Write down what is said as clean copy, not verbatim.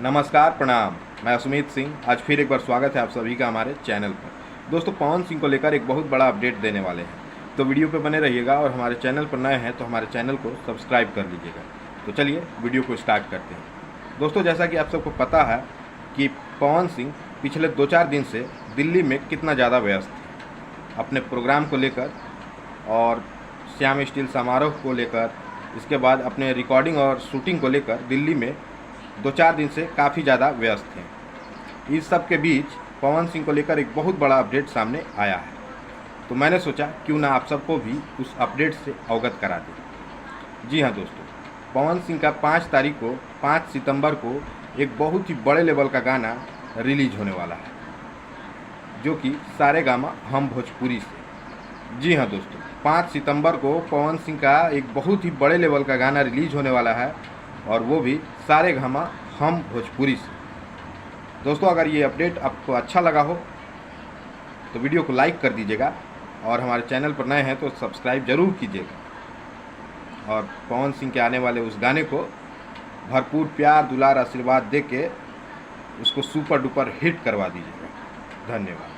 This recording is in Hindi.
नमस्कार, प्रणाम। मैं सुमित सिंह। आज फिर एक बार स्वागत है आप सभी का हमारे चैनल पर। दोस्तों, पवन सिंह को लेकर एक बहुत बड़ा अपडेट देने वाले हैं, तो वीडियो पे बने रहिएगा और हमारे चैनल पर नए हैं तो हमारे चैनल को सब्सक्राइब कर लीजिएगा। तो चलिए वीडियो को स्टार्ट करते हैं। दोस्तों, जैसा कि आप सबको पता है कि पवन सिंह पिछले 2-4 दिन से दिल्ली में कितना ज़्यादा व्यस्त थे अपने प्रोग्राम को लेकर और श्याम स्टील समारोह को लेकर, इसके बाद अपने रिकॉर्डिंग और शूटिंग को लेकर दिल्ली में 2-4 दिन से काफ़ी ज़्यादा व्यस्त थे। इस सब के बीच पवन सिंह को लेकर एक बहुत बड़ा अपडेट सामने आया है, तो मैंने सोचा क्यों ना आप सबको भी उस अपडेट से अवगत करा दें। जी हाँ दोस्तों, पवन सिंह का 5 सितंबर को एक बहुत ही बड़े लेवल का गाना रिलीज होने वाला है, जो कि सारेगामा हम भोजपुरी से। जी हाँ दोस्तों, 5 सितंबर को पवन सिंह का एक बहुत ही बड़े लेवल का गाना रिलीज होने वाला है, और वो भी सारेगामा हम भोजपुरी से। दोस्तों, अगर ये अपडेट आपको अच्छा लगा हो तो वीडियो को लाइक कर दीजिएगा और हमारे चैनल पर नए हैं तो सब्सक्राइब जरूर कीजिएगा, और पवन सिंह के आने वाले उस गाने को भरपूर प्यार, दुलार, आशीर्वाद दे के उसको सुपर डुपर हिट करवा दीजिएगा। धन्यवाद।